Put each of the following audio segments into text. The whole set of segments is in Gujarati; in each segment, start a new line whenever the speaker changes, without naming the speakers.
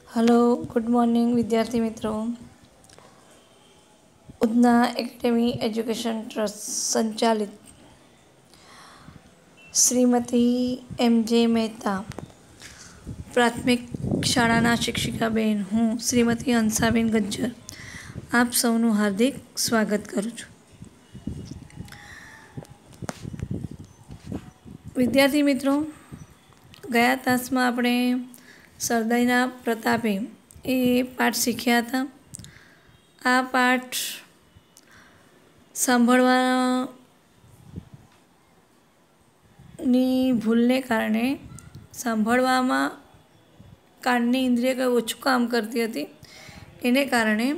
हेलो गुड मॉर्निंग विद्यार्थी मित्रों। उधना एकेडमी एजुकेशन ट्रस्ट संचालित श्रीमती एम.जे. मेहता प्राथमिक शाळाना शिक्षिकाबेन हूँ श्रीमती हंसाबेन गज्जर आप सौનું हार्दिक स्वागत करूँ છું। विद्यार्थी मित्रों, गया तास में આપણે સરદાઈના પ્રતાપે એ પાઠ શીખ્યા હતા। આ પાઠ સાંભળવાની ભૂલને કારણે સાંભળવામાં કાનની ઇન્દ્રિય કંઈ ઓછું કામ કરતી હતી, એને કારણે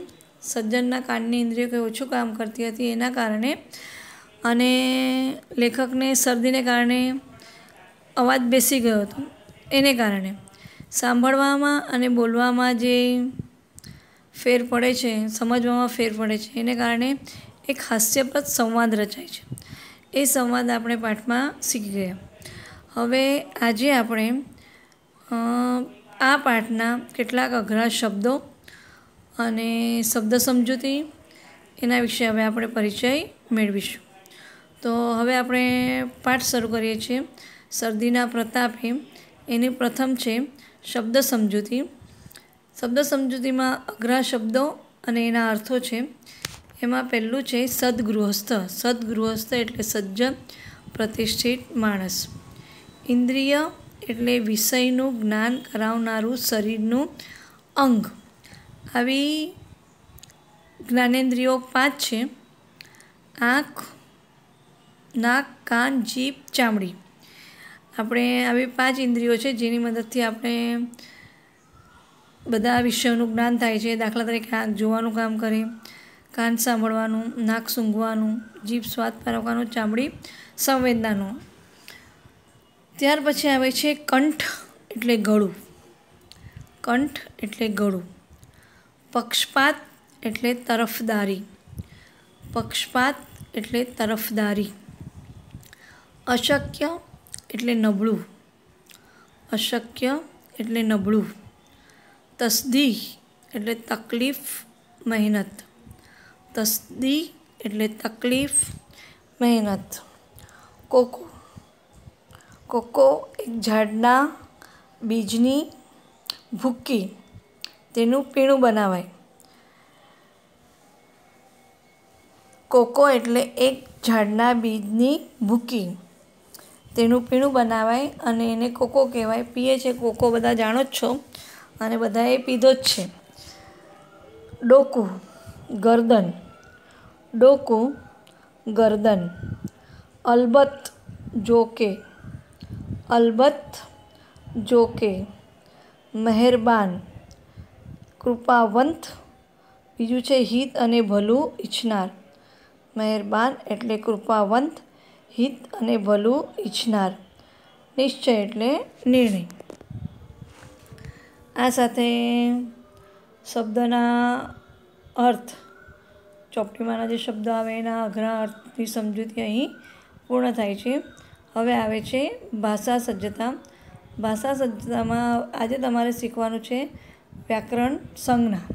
સજ્જનના કાનની ઇન્દ્રિય કંઈ ઓછું કામ કરતી હતી એના કારણે અને લેખકને શરદીને કારણે અવાજ બેસી ગયો હતો, એને કારણે સાંભળવામાં અને બોલવામાં જે ફેર પડે છે, સમજવામાં ફેર પડે છે, એને કારણે એક હાસ્યપ્રદ સંવાદ રચાય છે। એ સંવાદ આપણે પાઠમાં શીખી ગયા। હવે આજે આપણે આ પાઠના કેટલાક અઘરા શબ્દો અને શબ્દ સમજૂતી એના વિશે હવે આપણે પરિચય મેળવીશું। તો હવે આપણે પાઠ શરૂ કરીએ છીએ। શરદીના પ્રતાપે એની પ્રથમ છે શબ્દ સમજૂતી। શબ્દ સમજૂતીમાં અઘરા શબ્દો અને એના અર્થો છે। એમાં પહેલું છે સદગૃહસ્થ। સદગૃહસ્થ એટલે સજ્જન પ્રતિષ્ઠિત માણસ। ઇન્દ્રિય એટલે વિષયનું જ્ઞાન કરાવનારું શરીરનું અંગ। આવી જ્ઞાનેન્દ્રિયો 5 છે: આંખ, નાક, કાન, જીભ, ચામડી। આપણે આવી 5 ઇન્દ્રિયો છે જેની મદદથી આપણે બધા વિષયોનું જ્ઞાન થાય છે। દાખલા તરીકે આંખ જોવાનું કામ કરે, કાન સાંભળવાનું, નાક સૂંઘવાનું, જીભ સ્વાદ પારખવાનું, ચામડી સંવેદનાનું। ત્યાર પછી આવે છે કંઠ એટલે ગળું। કંઠ એટલે ગળું। પક્ષપાત એટલે તરફદારી। પક્ષપાત એટલે તરફદારી। અશક્ય એટલે નબળું। અશક્ય એટલે નબળું। તસ્દી એટલે તકલીફ, મહેનત। તસ્દી એટલે તકલીફ, મહેનત। કોકો। કોકો એક ઝાડના બીજની ભૂકી તેનું પીણું બનાવાય। કોકો એટલે એક ઝાડના બીજની ભૂકી તેનું પીણું બનાવાય અને એને કોકો કહેવાય। પીએ છે કોકો બધા જાણો જ છો અને બધાએ પીધો જ છે। ડોકું, ગરદન। ડોકું, ગરદન। અલબત્ત, જોકે। અલબત્ત, જોકે। મહેરબાન, કૃપાવંત। બીજું છે હિત અને ભલું ઈચ્છનાર। મહેરબાન એટલે કૃપાવંત, હિત અને ભલું ઈચ્છનાર। નિશ્ચય એટલે નિર્ણય। આ સાથે શબ્દના અર્થ, ચોપડીમાંના જે શબ્દો આવે એના અઘરા અર્થની સમજૂતી અહીં પૂર્ણ થાય છે। હવે આવે છે ભાષા સજ્જતા। ભાષા સજ્જતામાં આજે તમારે શીખવાનું છે વ્યાકરણ સંજ્ઞા।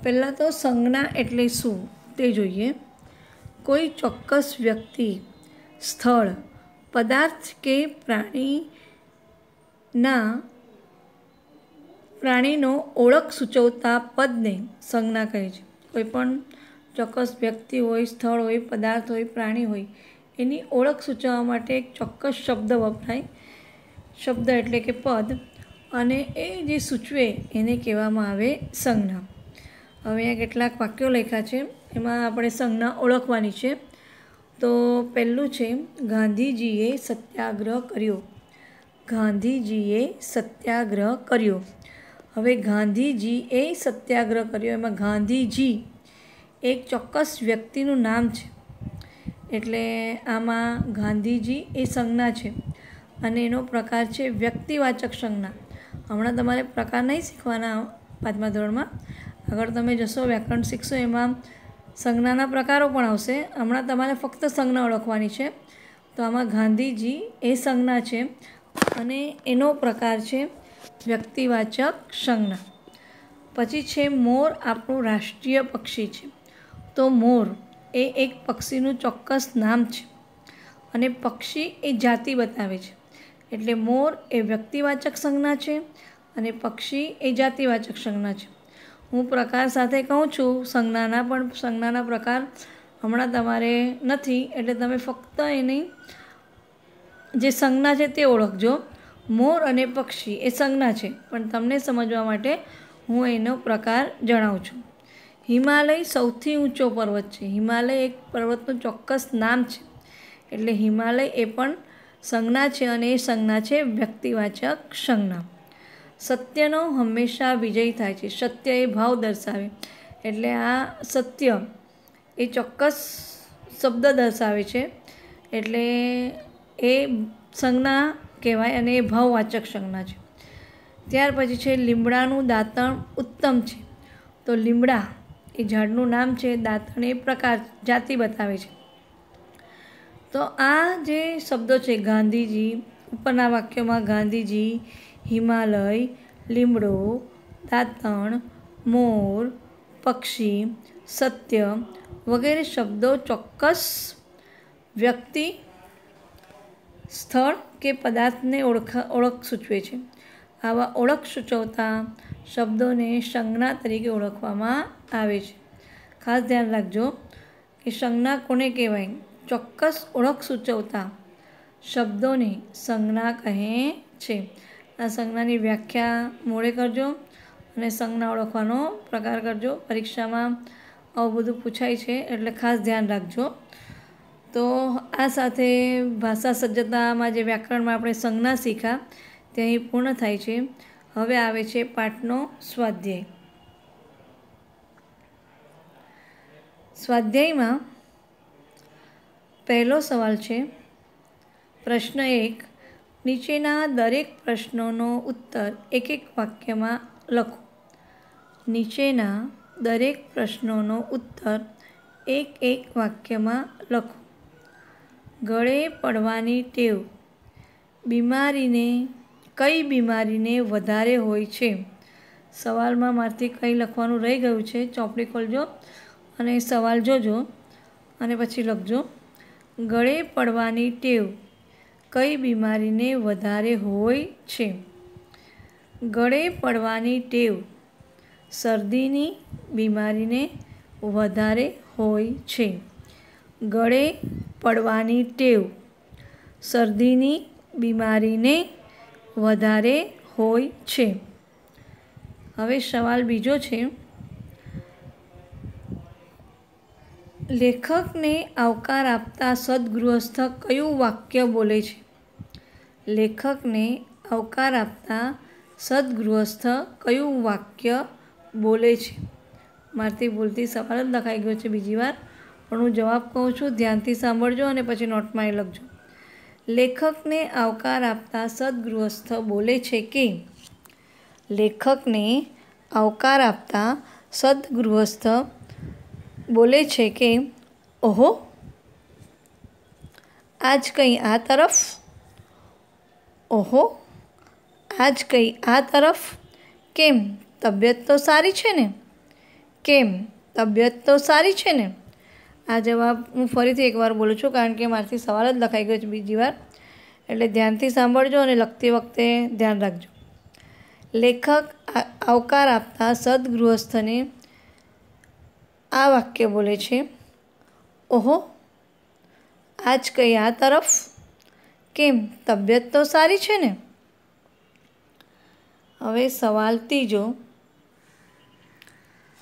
પહેલાં તો સંજ્ઞા એટલે શું તે જોઈએ। કોઈ ચોક્કસ વ્યક્તિ, સ્થળ, પદાર્થ કે પ્રાણીનો ઓળખ સૂચવતા પદને સંજ્ઞા કહે છે। કોઈ પણ ચોક્કસ વ્યક્તિ હોય, સ્થળ હોય, પદાર્થ હોય, પ્રાણી હોય, એની ઓળખ સૂચવવા માટે એક ચોક્કસ શબ્દ વપરાય। શબ્દ એટલે કે પદ, અને એ જે સૂચવે એને કહેવામાં આવે સંજ્ઞા। હવે અહીંયા કેટલાક વાક્યો લખ્યા છે, એમાં આપણે સંજ્ઞા ઓળખવાની છે। તો પહેલું છે ગાંધીજીએ સત્યાગ્રહ કર્યો। ગાંધીજીએ સત્યાગ્રહ કર્યો। હવે ગાંધીજીએ સત્યાગ્રહ કર્યો, એમાં ગાંધીજી એક ચોક્કસ વ્યક્તિનું નામ છે, એટલે આમાં ગાંધીજી એ સંજ્ઞા છે અને એનો પ્રકાર છે વ્યક્તિવાચક સંજ્ઞા। હમણાં તમારે પ્રકાર નહીં શીખવાના 5મા ધોરણમાં, આગળ તમે જશો વ્યાકરણ શીખશો એમાં સંજ્ઞાના પ્રકારો પણ આવશે। હમણાં તમારે ફક્ત સંજ્ઞા ઓળખવાની છે। તો આમાં ગાંધીજી એ સંજ્ઞા છે અને એનો પ્રકાર છે વ્યક્તિવાચક સંજ્ઞા. પછી છે મોર આપણું રાષ્ટ્રીય પક્ષી છે. તો મોર એ એક પક્ષીનું ચોક્કસ નામ છે અને પક્ષી એ જાતિ બતાવે છે. એટલે મોર એ વ્યક્તિવાચક સંજ્ઞા છે અને પક્ષી એ જાતિવાચક સંજ્ઞા છે. હું પ્રકાર સાથે કહું છું સંજ્ઞાના, પણ સંજ્ઞાના પ્રકાર હમણાં તમારે નથી, એટલે તમે ફક્ત એની જે સંજ્ઞા છે તે ઓળખજો. મોર અને પક્ષી એ સંજ્ઞા છે, પણ તમને સમજવા માટે હું એનો પ્રકાર જણાવું છું. હિમાલય સૌથી ઊંચો પર્વત છે. હિમાલય એક પર્વતનું ચોક્કસ નામ છે, એટલે હિમાલય એ પણ સંજ્ઞા છે અને એ સંજ્ઞા છે વ્યક્તિવાચક સંજ્ઞા. સત્યનો હંમેશા વિજય થાય છે. સત્ય એ ભાવ દર્શાવે, એટલે આ સત્ય એ ચોક્કસ શબ્દ દર્શાવે છે, એટલે એ સંજ્ઞા કહેવાય અને એ ભાવવાચક સંજ્ઞા છે. ત્યાર પછી છે લીમડાનું દાંતણ ઉત્તમ છે. તો લીમડા એ ઝાડનું નામ છે, દાંતણ એ પ્રકાર જાતિ બતાવે છે. તો આ જે શબ્દો છે ગાંધીજી, ઉપરના વાક્યોમાં ગાંધીજી, હિમાલય, લીમડો, દાંતણ, મોર, પક્ષી, સત્ય વગેરે શબ્દો ચોક્કસ વ્યક્તિ, સ્થળ કે પદાર્થને ઓળખ સૂચવે છે. આવા ઓળખ સૂચવતા શબ્દોને સંજ્ઞા તરીકે ઓળખવામાં આવે છે. ખાસ ધ્યાન રાખજો કે સંજ્ઞા કોને કહેવાય? ચોક્કસ ઓળખ સૂચવતા શબ્દોને સંજ્ઞા કહે છે. આ સંજ્ઞાની વ્યાખ્યા મોડે કરજો અને સંજ્ઞા ઓળખવાનો પ્રકાર કરજો. પરીક્ષામાં આવું બધું પૂછાય છે, એટલે ખાસ ધ્યાન રાખજો. તો આ સાથે ભાષા સજ્જતામાં જે વ્યાકરણમાં આપણે સંજ્ઞા શીખ્યા તે અહીં પૂર્ણ થાય છે. હવે આવે છે પાઠનો સ્વાધ્યાય. સ્વાધ્યાયમાં પહેલો સવાલ છે પ્રશ્ન 1. નીચેના દરેક પ્રશ્નોનો ઉત્તર એક એક વાક્યમાં લખો. નીચેના દરેક પ્રશ્નોનો ઉત્તર એક એક વાક્યમાં લખો. ગળે પડવાની ટેવ કઈ બીમારીને વધારે હોય છે? સવાલમાં મારથી કંઈ લખવાનું રહી ગયું છે, ચોપડી ખોલજો અને સવાલ જોજો અને પછી લખજો. ગળે પડવાની ટેવ કઈ બીમારીને વધારે હોય છે? ગળે પડવાની ટેવ શરદીની બીમારીને વધારે હોય છે. ગળે પડવાની ટેવ શરદીની બીમારીને વધારે હોય છે. હવે સવાલ બીજો છે. લેખકને આવકાર આપતા સદગૃહસ્થ કયું વાક્ય બોલે છે? લેખકને આવકાર આપતા સદગૃહસ્થ કયું વાક્ય બોલે છે? મારથી ભૂલથી સવાલ જ લખાઈ ગયો છે બીજી વાર, પણ હું જવાબ કહું છું, ધ્યાનથી સાંભળજો અને પછી નોટમાં એ લખજો. લેખકને આવકાર આપતા સદગૃહસ્થ બોલે છે કે? લેખકને આવકાર આપતા સદગૃહસ્થ બોલે છે કે ઓહો, આજ કંઈ આ તરફ, ઓહો, આજ કંઈ આ તરફ, કેમ તબિયત તો સારી છે ને, કેમ તબિયત તો સારી છે ને. આ જવાબ હું ફરીથી એકવાર બોલું છું, કારણ કે મારાથી સવાલ જ લખાઈ ગયો છે બીજી વાર, એટલે ધ્યાનથી સાંભળજો અને લખતી વખતે ધ્યાન રાખજો. લેખક આવકાર આપતા સદગૃહસ્થને આ વાક્ય બોલે છે, ઓહો, આજ કંઈ આ તરફ, કેમ તબિયત તો સારી છે ને. હવે સવાલ ત્રીજો.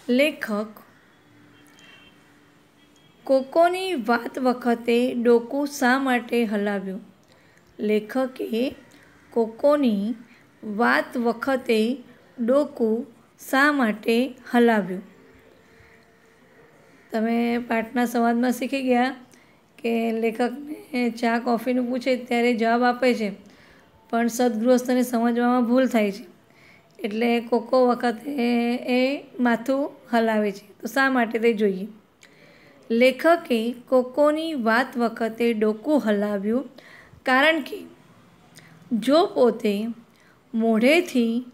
લેખક કોકોની વાત વખતે ડોકું શા માટે હલાવ્યું? લેખકે કોકોની વાત વખતે ડોકું શા માટે હલાવ્યું? તમે પાઠના સંવાદમાં શીખી ગયા કે લેખકને ચા કોફીનું પૂછે ત્યારે જવાબ આપે છે, પણ સદગૃહસ્થને સમજવામાં ભૂલ થાય છે, એટલે કોકો વખતે એ માથું હલાવે છે. તો શા માટે તે જોઈએ. લેખકે કોકોની વાત વખતે ડોકું હલાવ્યું કારણ કે જો પોતે મોઢેથી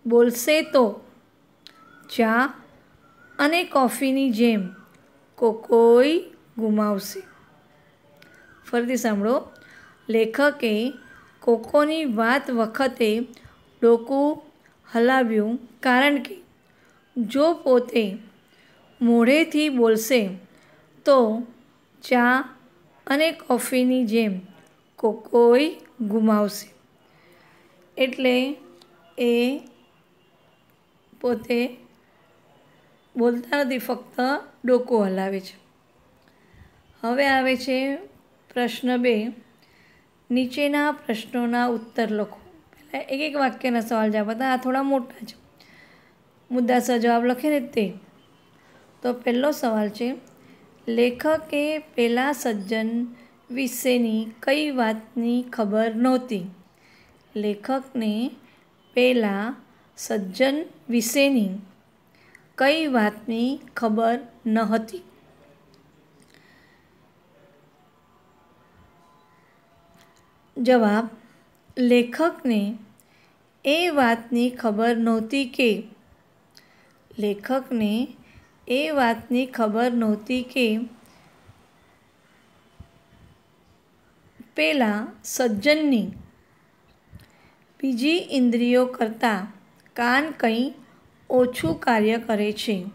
બોલશે તો ચા અને કોફીની જેમ કોઈ ગુમાવશે. ફરીથી સાંભળો. લેખકે કોકોની વાત વખતે ડોકું હલાવ્યું કારણ કે જો પોતે મોઢેથી બોલશે તો ચા અને કોફીની જેમ કોઈ ગુમાવશે. એટલે એ પોતે બોલતા નથી, ફક્ત ડોકું હલાવે છે. હવે આવે છે પ્રશ્ન 2. નીચેના પ્રશ્નોના ઉત્તર લખો. પહેલાં એક વાક્યના સવાલ જવાબ હતા. આ થોડા મોટા છે. મુદ્દાસર જવાબ લખે ને તે. તો પહેલો સવાલ છે, લેખકે પેલા સજ્જન વિશેની કઈ વાતની ખબર નહોતી? લેખકને પેલા સજ્જન વિશેની કઈ વાતની ખબર ન હતી? જવાબ, લેખકને એ વાતની ખબર નહોતી કે પેલા સજ્જનની બીજી ઇન્દ્રિયો કરતાં કાન કંઈ ઓછું કાર્ય કરે છે.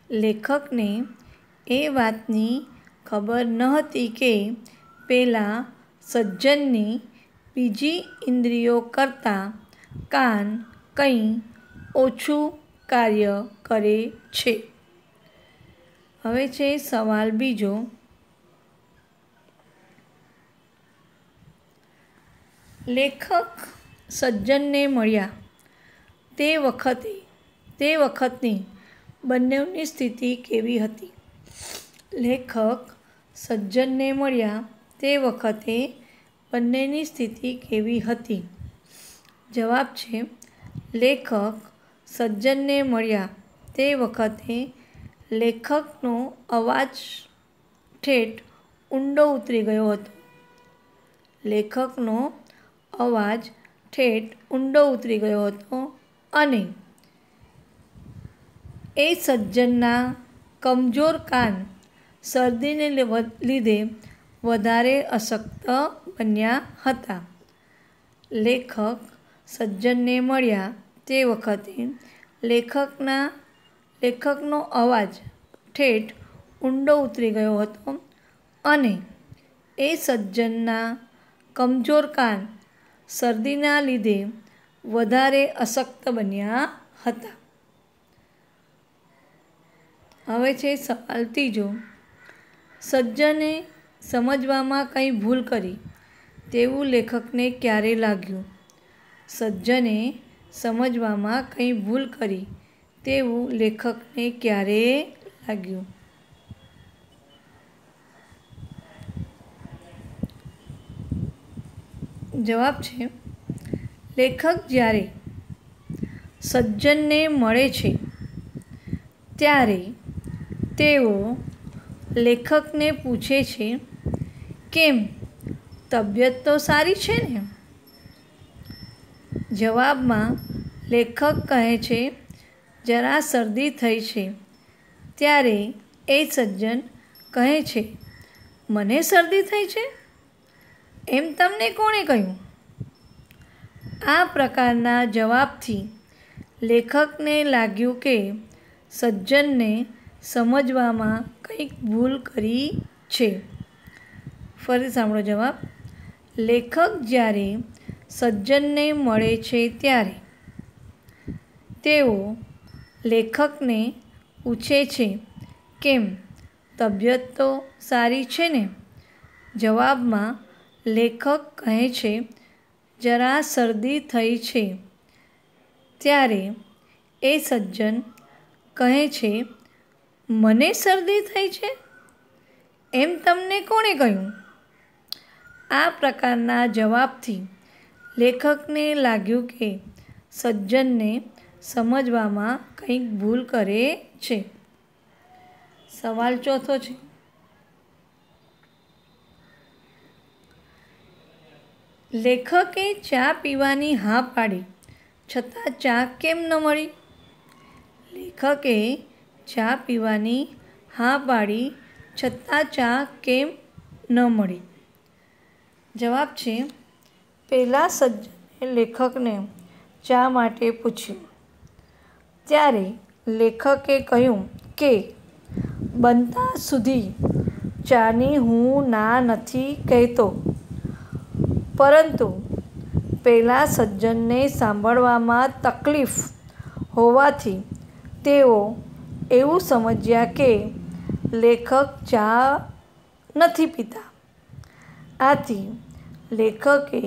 લેખકને એ વાતની ખબર નહોતી કે પેલા સજ્જનની બીજી ઇન્દ્રિયો કરતાં કાન કંઈ ઓછું કાર્ય કરે છે. હવે છે સવાલ બીજો. લેખક સજ્જનને મળ્યા તે વખતની બંનેની સ્થિતિ કેવી હતી? લેખક સજ્જનને મળ્યા તે વખતે બંનેની સ્થિતિ કેવી હતી? જવાબ છે, લેખક સજ્જનને મળ્યા તે વખતે લેખકનો અવાજ ઠેઠ ઊંડો ઉતરી ગયો હતો. લેખકનો અવાજ ઠેઠ ઊંડો ઉતરી ગયો હતો અને એ સજ્જનના કમજોર કાન શરદીને લીધે વધારે અશક્ત બન્યા હતા. લેખક સજ્જનને મળ્યા તે વખતે લેખકનો અવાજ ઠેઠ ઊંડો ઉતરી ગયો હતો અને એ સજ્જનના કમજોર કાન શરદીના લીધે વધારે અશક્ત બન્યા હતા. હવે છે સવાલ ત્રીજો. સજ્જને સમજવામાં કંઈ ભૂલ કરી તેવું લેખકને ક્યારે લાગ્યું? સજ્જને સમજવામાં કંઈ ભૂલ કરી તેવું લેખકને ક્યારે લાગ્યું? જવાબ છે, લેખક જ્યારે સજ્જનને મળે છે ત્યારે તેઓ લેખકને પૂછે છે, કેમ, તબિયત તો સારી છે ને? જવાબમાં લેખક કહે છે, જરા શરદી થઈ છે. ત્યારે એ સજ્જન કહે છે, મને શરદી થઈ છે? એમ તમને કોણે કહ્યું? આ પ્રકારના જવાબથી લેખકને લાગ્યું કે સજ્જનને સમજવામાં કંઈક ભૂલ કરી છે. ફરી સાંભળો જવાબ. લેખક જ્યારે સજ્જનને મળે છે ત્યારે તેઓ લેખકને પૂછે છે, કેમ, તબિયત તો સારી છે ને? જવાબમાં લેખક કહે છે, જરા શરદી થઈ છે. ત્યારે એ સજ્જન કહે છે, મને શરદી થઈ છે? એમ તમને કોણે કહ્યું? આ પ્રકારના જવાબથી લેખકને લાગ્યું કે સજ્જનને સમજવામાં કંઈક ભૂલ કરે છે. સવાલ ચોથો છે. લેખકે ચા પીવાની હા પાડી છતાં ચા કેમ ન મળી? લેખકે ચા પીવાની હા પાડી, છતાં ચા કેમ ન મળી? જવાબ છે, પહેલાં સજ્જને લેખકને ચા માટે પૂછ્યું, ત્યારે લેખકે કહ્યું કે બનતા સુધી ચાની હું ના નથી કહેતો, પરંતુ પેલા સજ્જનને સાંભળવામાં તકલીફ હોવાથી તેઓ એવું સમજ્યા કે લેખક ચા નથી પીતા. આથી લેખકે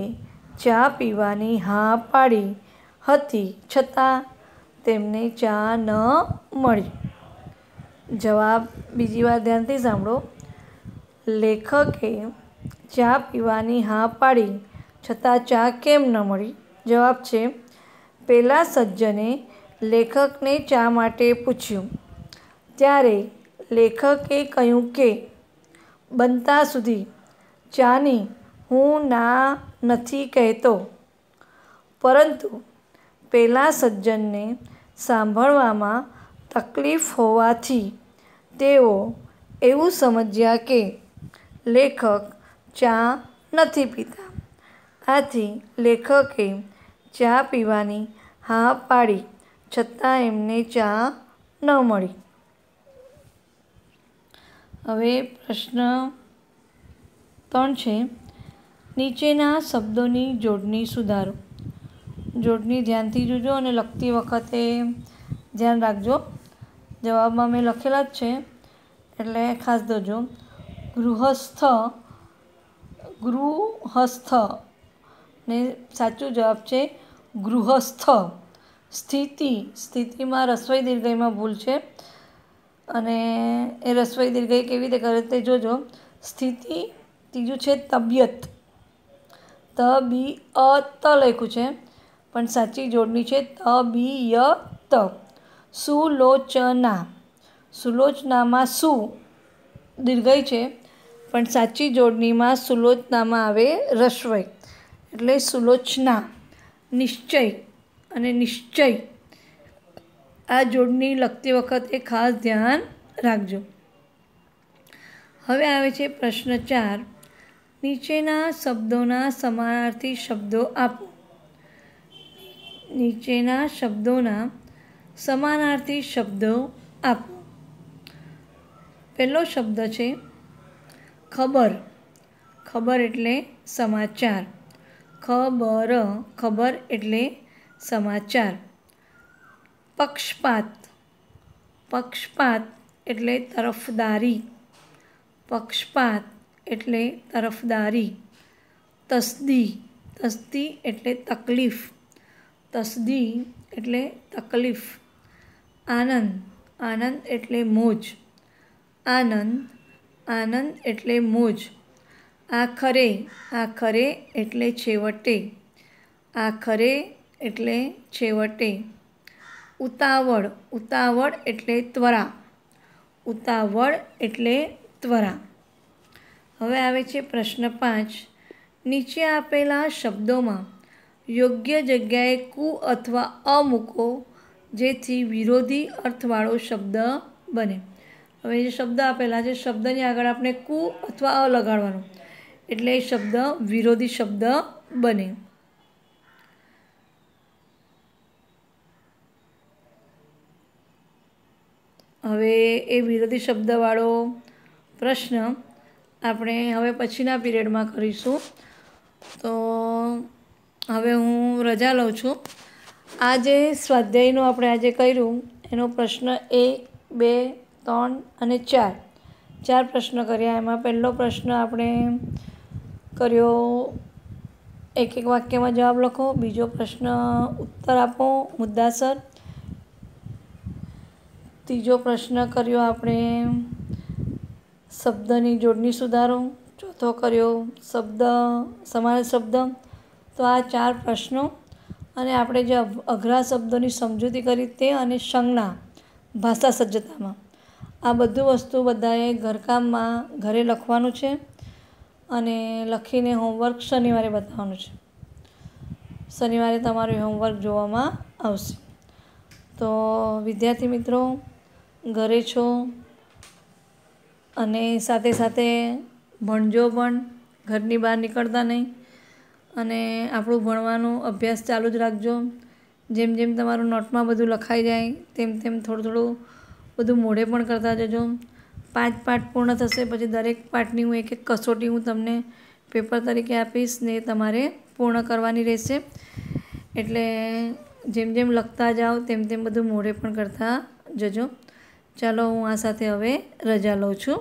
ચા પીવાની હા પાડી હતી, છતાં તેમને ચા ન મળી. જવાબ બીજી વાર ધ્યાનથી સાંભળો. લેખકે ચા પીવાની હા પાડી, છતાં ચા કેમ ન મળી? જવાબ છે, પેલા સજ્જને લેખકને ચા માટે પૂછ્યું, ત્યારે લેખકે કહ્યું કે બનતા સુધી ચાની હું ના નથી કહેતો, પરંતુ પેલા સજ્જનને સાંભળવામાં તકલીફ હોવાથી તેઓ એવું સમજ્યા કે લેખક ચા નથી પીતા. આથી લેખકે ચા પીવાની હા પાડી, છતાં એમને ચા ન મળી. હવે પ્રશ્ન 3 છે, નીચેના શબ્દોની જોડણી સુધારો. જોડણી ધ્યાનથી જોજો અને લખતી વખતે ધ્યાન રાખજો. જવાબમાં મેં લખેલા જ છે, એટલે ખાસ જોજો. ગૃહસ્થ ને સાચો જવાબ છે ગૃહસ્થ. સ્થિતિમાં રસ્વઈ દીર્ઘઈમાં ભૂલ છે, અને એ રસ્વઈ દીર્ઘઈ કેવી રીતે કરે તે જોજો. સ્થિતિ. ત્રીજું છે તબિયત. તબિયત લખ્યું છે, પણ સાચી જોડણી છે તબિયત. સુલોચના. સુલોચનામાં સુ દીર્ઘઈ છે, પણ સાચી જોડણીમાં સુલોચનામાં આવે રસ્વઈ, એટલે સુલોચના. નિશ્ચય અને નિશ્ચય. આ જોડણી લખતી વખતે ખાસ ધ્યાન રાખજો. હવે આવે છે પ્રશ્ન 4, નીચેના શબ્દોના સમાનાર્થી શબ્દો આપો. નીચેના શબ્દોના સમાનાર્થી શબ્દો આપો. પહેલો શબ્દ છે ખબર. ખબર એટલે સમાચાર. ખબર એટલે સમાચાર. પક્ષપાત. પક્ષપાત એટલે તરફદારી. પક્ષપાત એટલે તરફદારી. તસ્દી. તસ્દી એટલે તકલીફ. તસ્દી એટલે તકલીફ. આનંદ. આનંદ એટલે મોજ. આનંદ. આનંદ એટલે મોજ. આખરે. આખરે એટલે છેવટે. આખરે એટલે છેવટે. ઉતાવળ. ઉતાવળ એટલે ત્વરા. ઉતાવળ એટલે ત્વરા. હવે આવે છે પ્રશ્ન 5, નીચે આપેલા શબ્દોમાં યોગ્ય જગ્યાએ કુ અથવા અ મૂકો, જેથી વિરોધી અર્થવાળો શબ્દ બને. હવે જે શબ્દ આપેલા છે, શબ્દની આગળ આપણે કુ અથવા અ લગાડવાનો, એટલે એ શબ્દ વિરોધી શબ્દ બને. હવે એ વિરોધી શબ્દવાળો પ્રશ્ન આપણે હવે પછીના પીરિયડમાં કરીશું. તો હવે હું રજા લઉં છું. આ જે સ્વાધ્યાયનું આપણે આજે કર્યું એનો પ્રશ્ન 1, 2, 3 અને 4 પ્રશ્ન કર્યા. એમાં પહેલો પ્રશ્ન આપણે કર્યો એક વાક્યમાં જવાબ લખો. બીજો પ્રશ્ન ઉત્તર આપો મુદ્દાસર. ત્રીજો પ્રશ્ન કર્યો આપણે શબ્દની જોડણી સુધારો. ચોથો કર્યો સમાન શબ્દ. તો આ 4 પ્રશ્નો અને આપણે જે અઘરા શબ્દોની સમજૂતી કરી તે અને સંજ્ઞા ભાષા સજ્જતામાં, આ બધું વસ્તુ બધાએ ઘરકામમાં ઘરે લખવાનું છે અને લખીને હોમવર્ક શનિવારે બતાવવાનું છે. શનિવારે તમારું હોમવર્ક જોવામાં આવશે. તો વિદ્યાર્થી મિત્રો, ઘરે છો અને સાથે સાથે ભણજો પણ, ઘરની બહાર નીકળતા નહીં અને આપણું ભણવાનું અભ્યાસ ચાલુ જ રાખજો. જેમ જેમ તમારું નોટમાં બધું લખાઈ જાય તેમ તેમ થોડું થોડું બધું મોઢે પણ કરતા જજો. 5 પાઠ પૂર્ણ થશે પછી દરેક પાઠની હું એક એક કસોટી હું તમને પેપર તરીકે આપીશ ને તમારે પૂર્ણ કરવાની રહેશે. એટલે જેમ જેમ લખતા જાઓ તેમ તેમ બધું મોઢે પણ કરતા જજો. ચાલો, હું આ સાથે હવે રજા લઉં છું.